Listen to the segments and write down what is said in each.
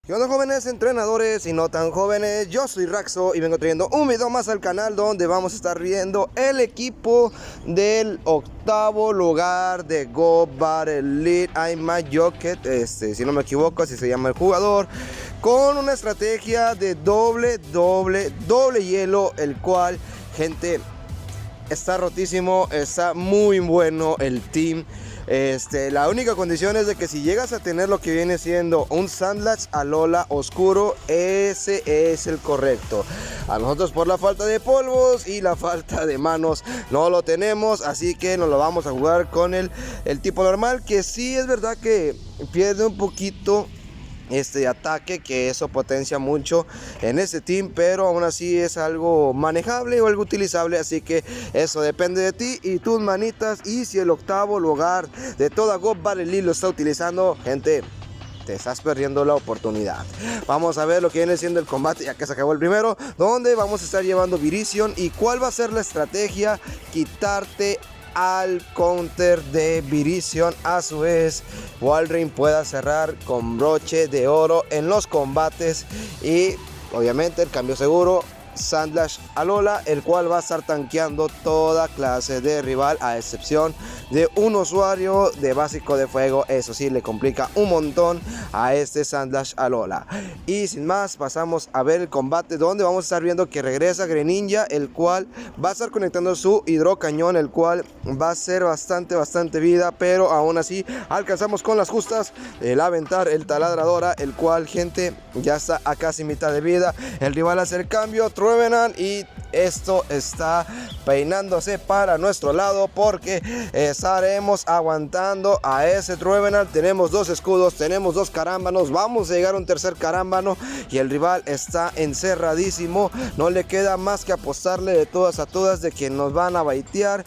¿Qué onda, jóvenes entrenadores y no tan jóvenes? Yo soy Raxo y vengo trayendo un video más al canal donde vamos a estar viendo el equipo del octavo lugar de Go Battle League. Aimar Joket, si no me equivoco, así se llama el jugador, con una estrategia de doble hielo, el cual, gente, está rotísimo, está muy bueno el team. La única condición es de que si llegas a tener lo que viene siendo un Sandlash Alola oscuro, ese es el correcto. A nosotros, por la falta de polvos y la falta de manos, no lo tenemos, así que nos lo vamos a jugar con el tipo normal, que sí es verdad que pierde un poquito ataque, que eso potencia mucho en este team, pero aún así es algo manejable o algo utilizable, así que eso depende de ti y tus manitas. Y si el octavo lugar de toda Go Battle League lo está utilizando, gente, te estás perdiendo la oportunidad. Vamos a ver lo que viene siendo el combate, ya que se acabó el primero, donde vamos a estar llevando Virizion. Y cuál va a ser la estrategia: quitarte al counter de Virizion. A su vez, Walrein pueda cerrar con broche de oro en los combates. Y obviamente el cambio seguro, Sandlash Alola, el cual va a estar tanqueando toda clase de rival, a excepción de un usuario de básico de fuego. Eso sí, le complica un montón a este Sandlash Alola. Y sin más, pasamos a ver el combate, donde vamos a estar viendo que regresa Greninja, el cual va a estar conectando su hidrocañón, el cual va a ser bastante vida, pero aún así alcanzamos con las justas el aventar el taladradora, el cual, gente, ya está a casi mitad de vida. El rival hace el cambio, Trevenant, y esto está peinándose para nuestro lado, porque estaremos aguantando a ese Trevenant. Tenemos dos escudos, tenemos dos carámbanos, vamos a llegar a un tercer carámbano y el rival está encerradísimo. No le queda más que apostarle de todas a todas de que nos van a baitear.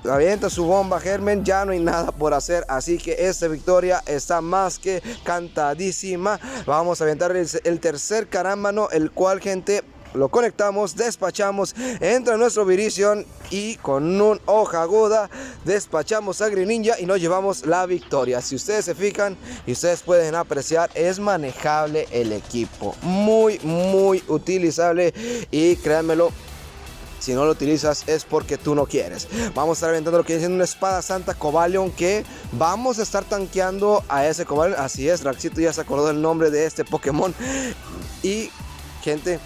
Avienta su bomba Germen, ya no hay nada por hacer, así que esta victoria está más que cantadísima. Vamos a aventar el tercer carámbano, el cual, gente, lo conectamos, despachamos, entra nuestro Virizion y con un hoja aguda despachamos a Greninja y nos llevamos la victoria. Si ustedes se fijan y ustedes pueden apreciar, es manejable el equipo, muy utilizable, y créanmelo, si no lo utilizas es porque tú no quieres. Vamos a estar aventando lo que viene siendo una espada santa Cobalion, que vamos a estar tanqueando a ese Cobalion. Así es, Raxito ya se acordó del nombre de este Pokémon. Y, gente,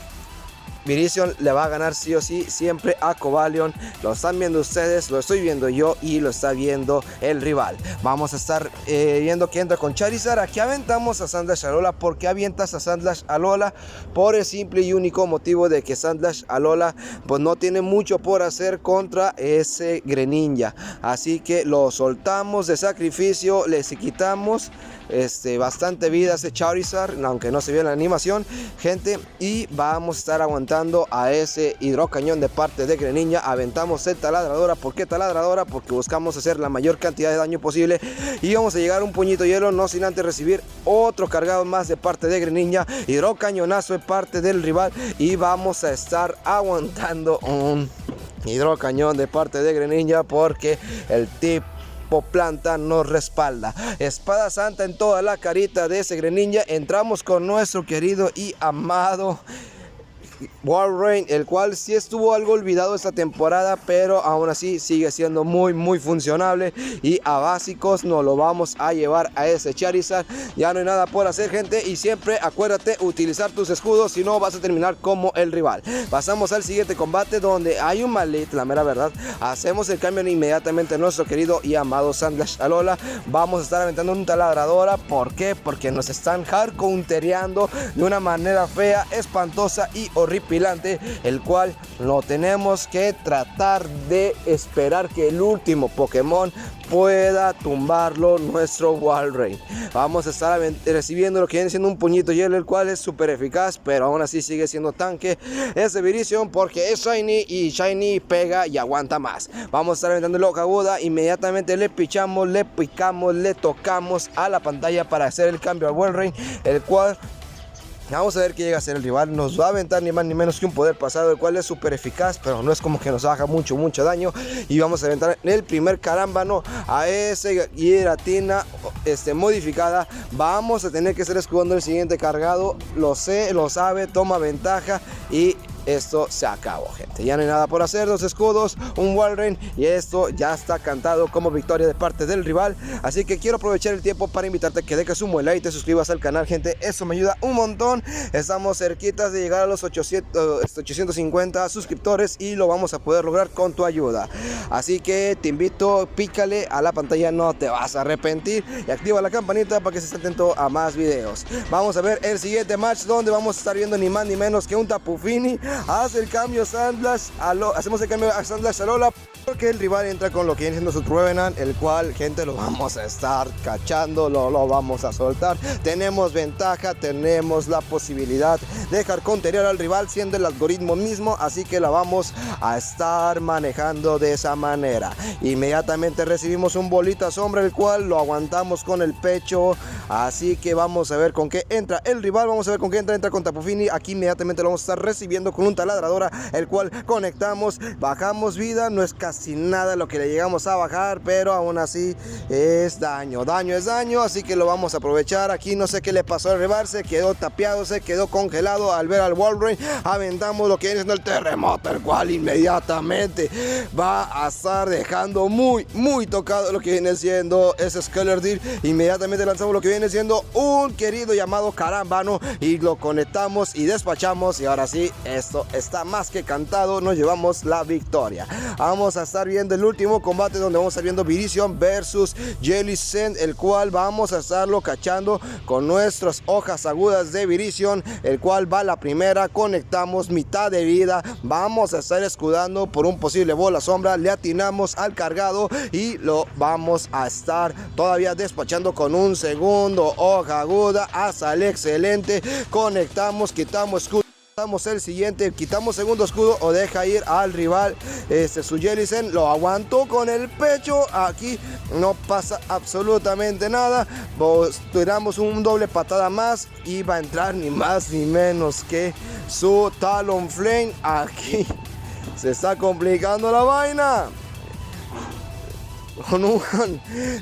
Virizion le va a ganar sí o sí siempre a Cobalion. Lo están viendo ustedes, lo estoy viendo yo y lo está viendo el rival. Vamos a estar viendo que entra con Charizard. Aquí aventamos a Sandlash Alola. ¿Por qué avientas a Sandlash Alola? Por el simple y único motivo de que Sandlash Alola pues no tiene mucho por hacer contra ese Greninja. Así que lo soltamos de sacrificio, le quitamos bastante vida a ese Charizard, aunque no se vio en la animación, gente, y vamos a estar aguantando a ese hidrocañón de parte de Greninja. Aventamos el taladradora. ¿Por qué taladradora? Porque buscamos hacer la mayor cantidad de daño posible y vamos a llegar a un puñito de hielo, no sin antes recibir otro cargado más de parte de Greninja. Hidrocañonazo de parte del rival y vamos a estar aguantando un hidrocañón de parte de Greninja, porque el tipo planta nos respalda. Espada santa en toda la carita de ese Greninja. Entramos con nuestro querido y amado Walrein, el cual sí estuvo algo olvidado esta temporada, pero aún así sigue siendo muy funcionable, y a básicos nos lo vamos a llevar a ese Charizard. Ya no hay nada por hacer, gente, y siempre acuérdate utilizar tus escudos, si no vas a terminar como el rival. Pasamos al siguiente combate, donde hay un Malit, la mera verdad. Hacemos el cambio inmediatamente a nuestro querido y amado Sandlash Alola. Vamos a estar aventando un taladradora. ¿Por qué? Porque nos están hardcountereando de una manera fea, espantosa y horripilante, el cual no tenemos que tratar de esperar que el último Pokémon pueda tumbarlo, nuestro Walrein. Vamos a estar recibiendo lo que viene siendo un puñito de hielo, el cual es súper eficaz, pero aún así sigue siendo tanque ese Virizion, porque es Shiny y Shiny pega y aguanta más. Vamos a estar aventando la hoja aguda, inmediatamente le pichamos, le picamos, le tocamos a la pantalla para hacer el cambio al Walrein, el cual Vamos a ver qué llega a ser el rival. Nos va a aventar ni más ni menos que un poder pasado, el cual es súper eficaz, pero no es como que nos baja mucho daño. Y vamos a aventar el primer carámbano a ese Giratina modificada. Vamos a tener que estar escudando el siguiente cargado. Lo sé, lo sabe, toma ventaja y esto se acabó, gente. Ya no hay nada por hacer. 2 escudos, un Walrein, y esto ya está cantado como victoria de parte del rival. Así que quiero aprovechar el tiempo para invitarte a que dejes un buen like y te suscribas al canal, gente. Eso me ayuda un montón. Estamos cerquitas de llegar a los 850 suscriptores y lo vamos a poder lograr con tu ayuda. Así que te invito, pícale a la pantalla, no te vas a arrepentir, y activa la campanita para que estés atento a más videos. Vamos a ver el siguiente match, donde vamos a estar viendo ni más ni menos que un Tapu Fini. Hace el cambio Sandlash hacemos el cambio a Sandlash Alola, porque el rival entra con lo que viene siendo su Trevenant, el cual, gente, lo vamos a estar cachando, lo vamos a soltar. Tenemos ventaja, tenemos la posibilidad de dejar counterear al rival siendo el algoritmo mismo, así que la vamos a estar manejando de esa manera. Inmediatamente recibimos un bolita sombra, el cual lo aguantamos con el pecho, así que vamos a ver con qué entra el rival. Vamos a ver con qué entra con Tapu Fini. Aquí inmediatamente lo vamos a estar recibiendo con un taladradora, el cual conectamos, bajamos vida. No es casi nada lo que le llegamos a bajar, pero aún así es daño es daño, así que lo vamos a aprovechar. Aquí no sé qué le pasó al rival, se quedó tapiado, se quedó congelado al ver al Walrein. Aventamos lo que viene siendo el terremoto, el cual inmediatamente va a estar dejando muy tocado lo que viene siendo ese Skeledir. Inmediatamente lanzamos lo que viene siendo un querido llamado carámbano y lo conectamos y despachamos, y ahora sí, esto está más que cantado, nos llevamos la victoria. Vamos a estar viendo el último combate, donde vamos a estar viendo Virizion versus Jellicent, el cual vamos a estarlo cachando con nuestras hojas agudas de Virizion, el cual va la primera, conectamos mitad de vida, vamos a estar escudando por un posible bola sombra, le atinamos al cargado y lo vamos a estar todavía despachando con un segundo hoja aguda hasta el excelente. Conectamos, quitamos escudo, damos el siguiente, quitamos segundo escudo o deja ir al rival. Su Jellicent lo aguantó con el pecho. Aquí no pasa absolutamente nada. Tiramos un doble patada más y va a entrar ni más ni menos que su Talonflame. Aquí se está complicando la vaina. Con un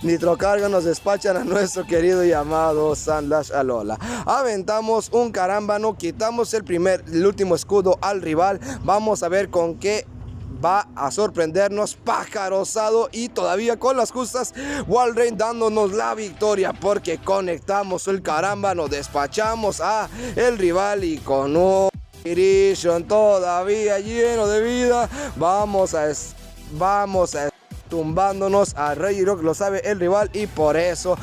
nitrocarga nos despachan a nuestro querido llamado Sandlash Alola. Aventamos un carámbano, quitamos el último escudo al rival. Vamos a ver con qué va a sorprendernos Pájaro Osado, y todavía con las justas Walrein dándonos la victoria, porque conectamos el carámbano, despachamos a el rival y con un Virizion todavía lleno de vida vamos a tumbándonos a Regirock. Lo sabe el rival y por eso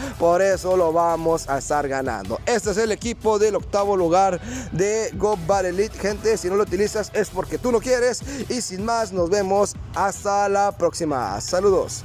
lo vamos a estar ganando. Este es el equipo del octavo lugar de Go Battle Elite, gente. Si no lo utilizas es porque tú no quieres, y sin más nos vemos hasta la próxima. Saludos.